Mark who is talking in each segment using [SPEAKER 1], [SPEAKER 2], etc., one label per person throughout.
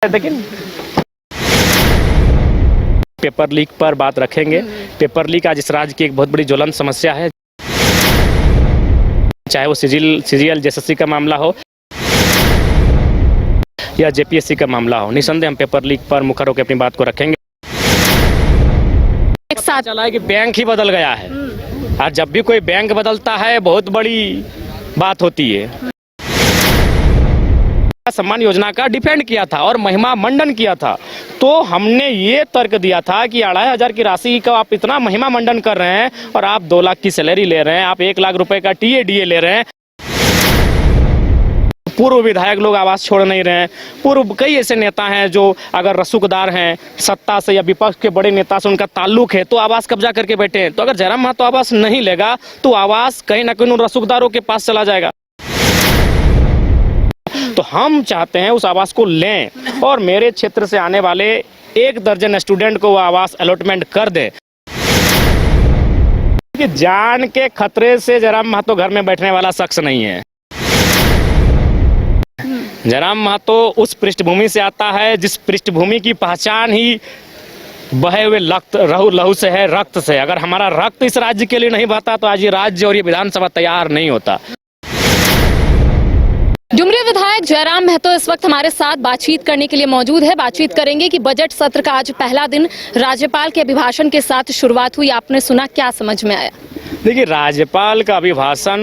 [SPEAKER 1] लेकिन paper leak पर बात रखेंगे। पेपर लीक आज इस राज्य की एक बहुत बड़ी ज्वलंत समस्या है, चाहे वो सीजीएल जेएसएससी का मामला हो या जेपीएससी का मामला हो। निसंदेह हम पेपर लीक पर मुखर होकर अपनी बात को रखेंगे।
[SPEAKER 2] एक साथ
[SPEAKER 1] चला है कि बैंक ही बदल गया है, और जब भी कोई बैंक बदलता है बहुत बड़ी बात होती है। सम्मान योजना का डिफेंड किया था और महिमा मंडन किया था, तो हमने ये तर्क दिया था कि 2500 की राशि का आप इतना महिमा मंडन कर रहे हैं और आप 2 लाख की सैलरी ले रहे हैं, आप 1 लाख रुपए का टीएडीए ले रहे हैं। पूर्व विधायक लोग आवास छोड़ नहीं रहे हैं। पूर्व कई ऐसे नेता हैं जो अगर रसूखदार हैं, सत्ता से या विपक्ष के बड़े नेता से उनका ताल्लुक है, तो आवास कब्जा करके बैठे हैं। तो अगर जयराम महतो आवास नहीं लेगा तो आवास कहीं ना कहीं उन रसूखदारों के पास चला जाएगा। तो हम चाहते हैं उस आवास को लें और मेरे क्षेत्र से आने वाले 1 दर्जन स्टूडेंट को वो आवास अलॉटमेंट कर दें। कि जान के खतरे से जयराम महतो घर में बैठने वाला शख्स नहीं है। जयराम महतो उस पृष्ठभूमि से आता है जिस पृष्ठभूमि की पहचान ही बहे हुए लहू से है, रक्त से। अगर हमारा रक्त इस राज्य के लिए नहीं बहता तो आज ये राज्य और ये विधानसभा तैयार नहीं होता।
[SPEAKER 2] डुमरी विधायक जयराम महतो इस वक्त हमारे साथ बातचीत करने के लिए मौजूद है। बातचीत करेंगे कि बजट सत्र का आज पहला दिन राज्यपाल के अभिभाषण के साथ शुरुआत हुई, आपने सुना, क्या समझ में आया?
[SPEAKER 1] देखिए, राज्यपाल का अभिभाषण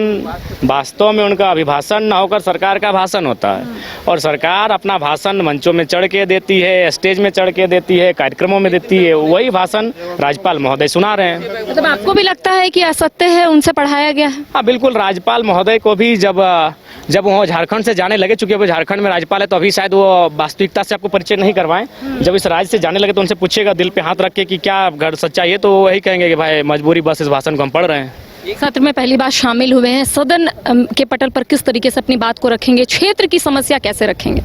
[SPEAKER 1] वास्तव में उनका अभिभाषण ना होकर सरकार का भाषण होता है, और सरकार अपना भाषण मंचों में चढ़ के देती है, स्टेज में चढ़ के देती है, कार्यक्रमों में देती है। वही भाषण राज्यपाल महोदय सुना रहे हैं।
[SPEAKER 2] मतलब आपको भी लगता है कि असत्य है, उनसे पढ़ाया गया है?
[SPEAKER 1] हाँ बिल्कुल, राज्यपाल महोदय को भी जब वो झारखंड से जाने लगे, चूंकि वो झारखंड में राज्यपाल है, तो अभी शायद वो वास्तविकता से आपको परिचय नहीं करवाएं। जब इस राज्य से जाने लगे तो उनसे पूछिएगा दिल पे हाथ रख के कि क्या घर सच्चाई है, तो वही कहेंगे कि भाई मजबूरी बस इस भाषण को हम पढ़ रहे हैं।
[SPEAKER 2] सत्र में पहली बार शामिल हुए हैं, सदन के पटल पर किस तरीके से अपनी बात को रखेंगे, क्षेत्र की समस्या कैसे रखेंगे?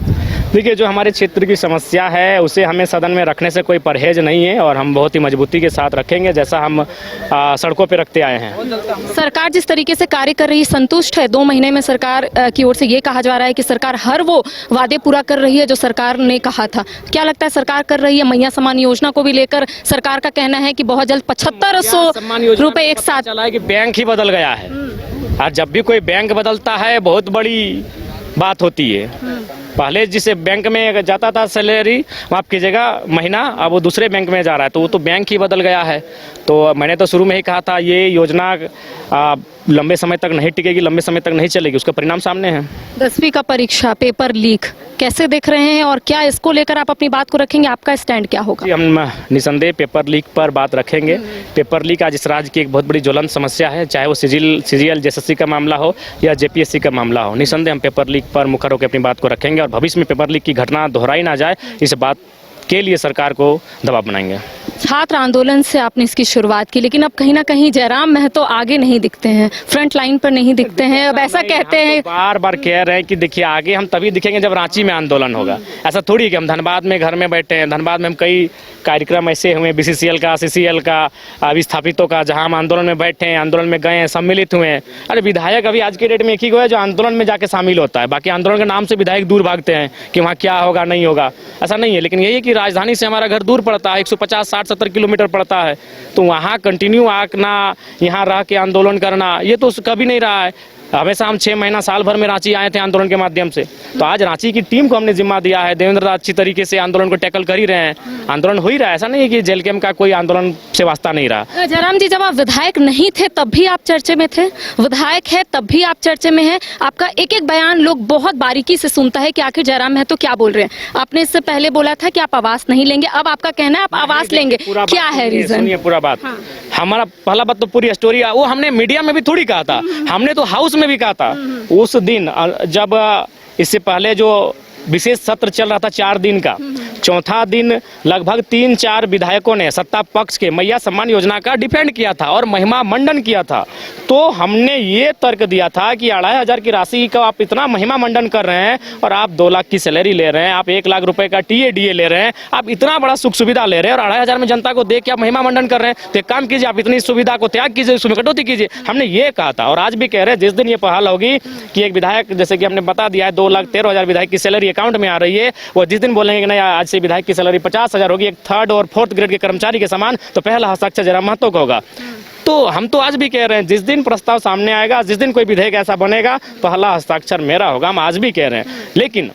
[SPEAKER 1] देखिए, जो हमारे क्षेत्र की समस्या है उसे हमें सदन में रखने से कोई परहेज नहीं है, और हम बहुत ही मजबूती के साथ रखेंगे, जैसा हम सड़कों पे रखते आए हैं।
[SPEAKER 2] सरकार जिस तरीके से कार्य कर रही है, संतुष्ट है? 2 महीने में सरकार की ओर से ये कहा जा रहा है कि सरकार हर वो वादे पूरा कर रही है जो सरकार ने कहा था। क्या लगता है सरकार कर रही है? मैया सम्मान योजना को भी लेकर सरकार का कहना है कि बहुत जल्द 7500 रुपए एक साथ।
[SPEAKER 1] चला है कि बैंक ही बदल गया है, और जब भी कोई बैंक बदलता है बहुत बड़ी बात होती है। पहले जिसे बैंक में जाता था सैलरी, माफ कीजिएगा, महीना, अब वो दूसरे बैंक में जा रहा है, तो वो तो बैंक ही बदल गया है। तो मैंने तो शुरू में ही कहा था ये योजना लंबे समय तक नहीं टिकेगी, लंबे समय तक नहीं चलेगी। उसका परिणाम सामने है।
[SPEAKER 2] 10वीं का परीक्षा पेपर लीक कैसे देख रहे हैं और क्या इसको लेकर आप अपनी बात को रखेंगे? आपका स्टैंड क्या होगा?
[SPEAKER 1] हम निसंदेह पेपर लीक पर बात रखेंगे। पेपर लीक आज इस राज्य की एक बहुत बड़ी ज्वलंत समस्या है, चाहे वो सीजीएल जेएसएससी का मामला हो या जेपीएससी का मामला हो। निसंदेह हम पेपर लीक पर मुखर होकर अपनी बात को रखेंगे और भविष्य में पेपर लीक की घटना दोहराई ना जाए, इस बात के लिए सरकार को दबाव बनाएंगे।
[SPEAKER 2] छात्र आंदोलन से आपने इसकी शुरुआत की, लेकिन अब कहीं ना कहीं जयराम महतो आगे नहीं दिखते हैं, फ्रंट लाइन पर नहीं दिखते हैं। अब ऐसा कहते हैं,
[SPEAKER 1] बार बार कह रहे हैं कि देखिए आगे हम तभी दिखेंगे जब रांची में आंदोलन होगा। ऐसा थोड़ी कि हम धनबाद में घर में बैठे हैं। धनबाद में हम कई कार्यक्रम ऐसे हुए, बीसीसीएल का, सीसीएल का, विस्थापितों का, जहां हम आंदोलन में बैठे हैं, आंदोलन में गए हैं, सम्मिलित हुए हैं। अरे विधायक अभी आज के डेट में एक ही को है जो आंदोलन में जाके शामिल होता है, बाकी आंदोलन के नाम से विधायक दूर भागते हैं कि वहाँ क्या होगा नहीं होगा। ऐसा नहीं है, लेकिन यही है कि राजधानी से हमारा घर दूर पड़ता है, 150, 60, 70 किलोमीटर पड़ता है, तो वहाँ कंटिन्यू आना, यहाँ रह के आंदोलन करना, ये तो कभी नहीं रहा है। हमेशा हम 6 महीना साल भर में रांची आए थे आंदोलन के माध्यम से, तो आज रांची की टीम को हमने जिम्मा दिया है। देवेंद्र अच्छी तरीके से आंदोलन को टैकल कर ही रहे हैं, आंदोलन हो ही रहा है। ऐसा नहीं है कि जेल कैम्प का कोई आंदोलन से वास्ता नहीं रहा।
[SPEAKER 2] जयराम जी, जब आप विधायक नहीं थे तब भी आप चर्चे में थे, विधायक है तब भी आप चर्चे में हैं। आपका एक एक बयान लोग बहुत बारीकी से सुनता है कि आखिर जयराम महतो क्या बोल रहे हैं। आपने इससे पहले बोला था कि आप आवास नहीं लेंगे, अब आपका कहना है आप आवास लेंगे, क्या है रीजन?
[SPEAKER 1] सुनिए पूरा बात। हमारा पहला बात तो पूरी स्टोरी वो हमने मीडिया में भी थोड़ी कहा था, हमने तो हाउस में भी कहा था। उस दिन जब इससे पहले जो विशेष सत्र चल रहा था 4 दिन का, चौथा दिन लगभग 3-4 विधायकों ने सत्ता पक्ष के मैया सम्मान योजना का डिफेंड किया था और महिमा मंडन किया था। तो हमने ये तर्क दिया था कि 2500 की राशि का आप इतना महिमा मंडन कर रहे हैं और आप 2 लाख की सैलरी ले रहे हैं, आप 1 लाख रुपए का TADA ले रहे हैं, आप इतना बड़ा सुख सुविधा ले रहे हैं और 2500 में जनता को दे के आप महिमा मंडन कर रहे हैं, तो एक काम कीजिए, आप इतनी सुविधा को त्याग कीजिए, उसमें कटौती कीजिए। हमने ये कहा था और आज भी कह रहे हैं, जिस दिन ये पहल होगी कि एक विधायक, जैसे कि हमने बता दिया है 2,13,000 विधायक की सैलरी अकाउंट में आ रही है, वो जिस दिन बोलेंगे कि नहीं आज से विधायक की सैलरी 50,000 होगी एक 3rd और 4th ग्रेड के कर्मचारी के समान, तो पहला हस्ताक्षर जयराम महतो का होगा। तो हम तो आज भी कह रहे हैं, जिस दिन प्रस्ताव सामने आएगा, जिस दिन कोई विधेयक ऐसा बनेगा, पहला हस्ताक्षर मेरा होगा। हम आज भी कह रहे हैं, लेकिन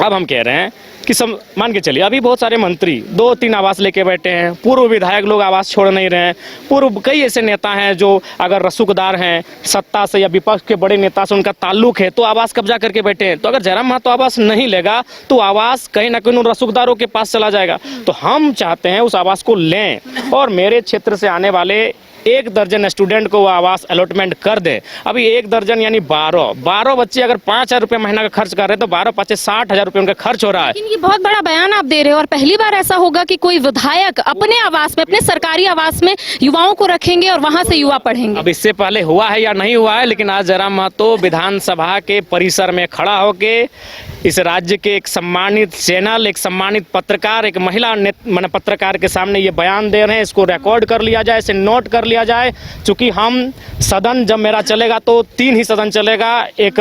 [SPEAKER 1] अब हम कह रहे हैं कि मान के चलिए अभी बहुत सारे मंत्री 2-3 आवास लेके बैठे हैं, पूर्व विधायक लोग आवास छोड़ नहीं रहे हैं, पूर्व कई ऐसे नेता हैं जो अगर रसूखदार हैं, सत्ता से या विपक्ष के बड़े नेता से उनका ताल्लुक है, तो आवास कब्जा करके बैठे हैं। तो अगर जयराम महतो आवास नहीं लेगा तो आवास कहीं ना कहीं उन रसूखदारों के पास चला जाएगा। तो हम चाहते हैं उस आवास को लें और मेरे क्षेत्र से आने वाले 1 दर्जन स्टूडेंट को वो आवास अलॉटमेंट कर दे। अभी 1 दर्जन यानी 12 बच्चे अगर 5,000 रुपये महीना का खर्च कर रहे हैं तो 12-5 60,000 रुपये उनका खर्च हो रहा है।
[SPEAKER 2] लेकिन ये बहुत बड़ा बयान आप दे रहे हो और पहली बार ऐसा होगा कि कोई विधायक अपने आवास में, अपने सरकारी आवास में युवाओं को रखेंगे और वहां से युवा पढ़ेंगे।
[SPEAKER 1] अब इससे पहले हुआ है या नहीं हुआ है, लेकिन आज जयराम महतो विधानसभा के परिसर में खड़ा होके इस राज्य के एक सम्मानित चैनल, एक सम्मानित पत्रकार, एक महिला पत्रकार के सामने ये बयान दे रहे हैं। इसको रिकॉर्ड कर लिया जाए, इसे नोट कर लिया जाए, चूंकि हम सदन जब मेरा चलेगा तो 3 ही सदन चलेगा। एक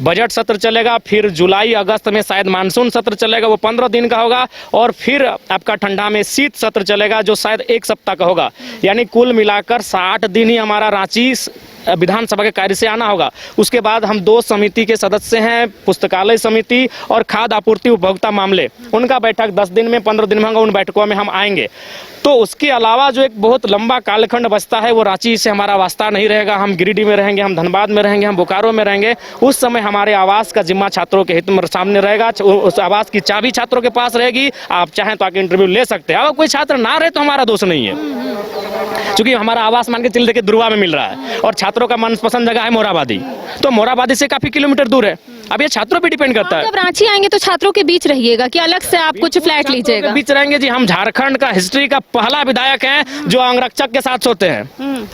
[SPEAKER 1] बजट सत्र चलेगा, फिर जुलाई अगस्त में शायद मानसून सत्र चलेगा, वो 15 दिन का होगा, और फिर आपका ठंडा में शीत सत्र चलेगा जो शायद 1 सप्ताह का होगा। यानी कुल मिलाकर 60 दिन ही हमारा रांची विधानसभा के कार्य से आना होगा। उसके बाद हम 2 समिति के सदस्य हैं, पुस्तकालय समिति और खाद्य आपूर्ति उपभोक्ता मामले, उनका बैठक 10 दिन में 15 दिन में होगा, उन बैठकों में हम आएंगे। तो उसके अलावा जो एक बहुत लंबा कालखंड बचता है वो रांची से हमारा वास्ता नहीं रहेगा। हम गिरिडीह में रहेंगे, हम धनबाद में रहेंगे, हम बोकारो में रहेंगे। उस समय हमारे आवास का जिम्मा छात्रों के हित में सामने रहेगा। उस आवास की चाबी छात्रों के पास रहेगी। आप चाहें तो आके इंटरव्यू ले सकते हैं। अगर कोई छात्र ना रहे तो हमारा दोष नहीं है, क्योंकि हमारा आवास मान के चलिए देखिए दुर्वा में मिल रहा है और छात्रों का मनपसंद जगह है मोराबादी, तो मोराबादी से काफी किलोमीटर दूर है। अब ये छात्रों पे डिपेंड करता है।
[SPEAKER 2] जब रांची आएंगे तो छात्रों के बीच रहिएगा कि अलग से आप कुछ फ्लैट लीजिएगा?
[SPEAKER 1] बीच रहेंगे जी। हम झारखंड का हिस्ट्री का पहला विधायक हैं जो अंगरक्षक के साथ सोते हैं।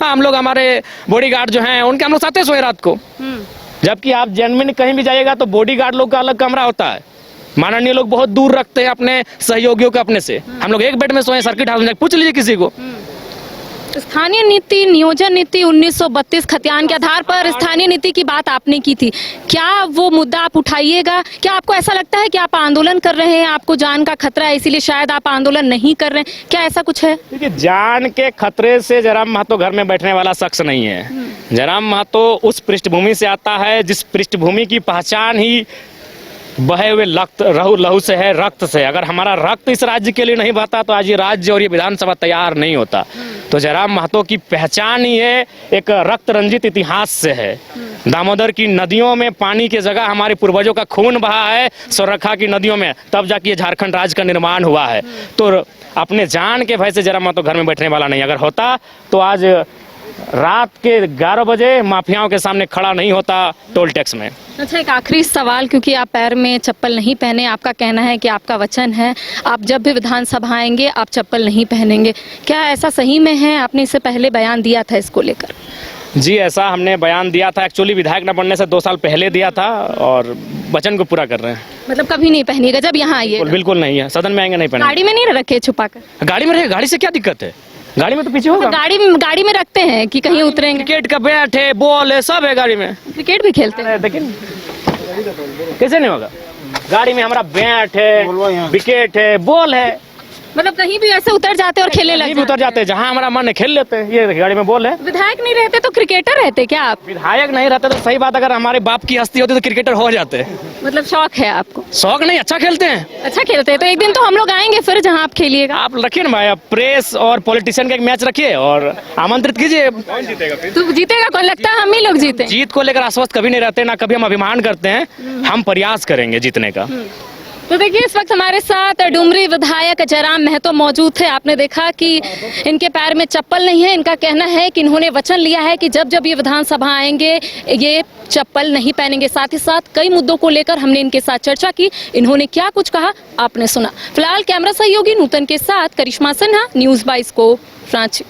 [SPEAKER 1] हाँ, हम लोग, हमारे बॉडीगार्ड जो हैं उनके हम लोग साथ सोए रात को। जबकि आप जेनविन कहीं भी जाइएगा तो बॉडीगार्ड लोग का अलग कमरा होता है। माननीय लोग बहुत दूर रखते हैं अपने सहयोगियों को अपने से। हम लोग एक बेड में सोए सर्किट हाउस में, पूछ लीजिए किसी को।
[SPEAKER 2] स्थानीय नीति, नियोजन नीति 1932 खतियान के आधार पर स्थानीय नीति की बात आपने की थी, क्या वो मुद्दा आप उठाइएगा? क्या आपको ऐसा लगता है कि आप आंदोलन कर रहे हैं, आपको जान का खतरा है इसीलिए शायद आप आंदोलन नहीं कर रहे हैं? क्या ऐसा कुछ है?
[SPEAKER 1] देखिए, जान के खतरे से जयराम महतो घर में बैठने वाला शख्स नहीं है। जयराम महतो उस पृष्ठभूमि से आता है जिस पृष्ठभूमि की पहचान ही बहे हुए लहू से है, रक्त से। अगर हमारा रक्त इस राज्य के लिए नहीं बहता तो आज ये राज्य और ये विधानसभा तैयार नहीं होता। तो जयराम महतो की पहचान ही है एक रक्त रंजित इतिहास से है। दामोदर की नदियों में पानी की जगह हमारे पूर्वजों का खून बहा है, सोरखा की नदियों में, तब जाके ये झारखंड राज्य का निर्माण हुआ है। तो अपने जान के भय से जयराम महतो घर में बैठने वाला नहीं। अगर होता तो आज रात के 11 बजे माफियाओं के सामने खड़ा नहीं होता टोल टैक्स में।
[SPEAKER 2] अच्छा, एक आखिरी सवाल, क्योंकि आप पैर में चप्पल नहीं पहने, आपका कहना है कि आपका वचन है आप जब भी विधानसभा आएंगे आप चप्पल नहीं पहनेंगे, क्या ऐसा सही में है? आपने इससे पहले बयान दिया था इसको लेकर?
[SPEAKER 1] जी, ऐसा हमने बयान दिया था। एक्चुअली विधायक न बनने से 2 साल पहले दिया था और वचन को पूरा कर रहे हैं।
[SPEAKER 2] मतलब कभी नहीं पहनिएगा जब यहाँ आइए?
[SPEAKER 1] बिल्कुल नहीं है, सदन में आएंगे नहीं पहने।
[SPEAKER 2] गाड़ी में नहीं रखे छुपा कर?
[SPEAKER 1] गाड़ी में रहे, गाड़ी से क्या दिक्कत है? गाड़ी में तो पीछे होगा।
[SPEAKER 2] गाड़ी में रखते हैं कि कहीं उतरेंगे?
[SPEAKER 1] क्रिकेट का बैट है, बॉल है, सब है गाड़ी में।
[SPEAKER 2] क्रिकेट भी खेलते हैं?
[SPEAKER 1] लेकिन कैसे नहीं होगा? गाड़ी में हमारा बैट है, विकेट है, बॉल है।
[SPEAKER 2] मतलब कहीं भी ऐसे उतर जाते और खेलने लगते?
[SPEAKER 1] उतर जाते हैं, जहाँ हमारा मन है खेल लेते हैं। ये गाड़ी में बॉल है।
[SPEAKER 2] विधायक नहीं रहते तो क्रिकेटर रहते क्या आप?
[SPEAKER 1] विधायक नहीं रहते तो सही बात, अगर हमारे बाप की हस्ती होती तो क्रिकेटर हो जाते।
[SPEAKER 2] मतलब शौक है आपको?
[SPEAKER 1] शौक नहीं, अच्छा खेलते हैं।
[SPEAKER 2] अच्छा खेलते हैं तो एक दिन तो हम लोग आएंगे फिर जहाँ आप खेलिएगा।
[SPEAKER 1] आप रखिए ना भाई, प्रेस और पॉलिटिशियन का एक मैच रखिए और आमंत्रित कीजिए।
[SPEAKER 2] तो जीतेगा कौन? लगता है हम ही लोग जीते।
[SPEAKER 1] जीत को लेकर आश्वस्त कभी नहीं रहते, ना कभी हम अभिमान करते हैं। हम प्रयास करेंगे जीतने का।
[SPEAKER 2] तो देखिए इस वक्त हमारे साथ डुमरी विधायक जयराम महतो मौजूद थे। आपने देखा कि इनके पैर में चप्पल नहीं है। इनका कहना है कि इन्होंने वचन लिया है कि जब जब ये विधानसभा आएंगे ये चप्पल नहीं पहनेंगे। साथ ही साथ कई मुद्दों को लेकर हमने इनके साथ चर्चा की। इन्होंने क्या कुछ कहा आपने सुना। फिलहाल कैमरा सहयोगी नूतन के साथ करिश्मा सिन्हा, न्यूज़ 22 को रांची।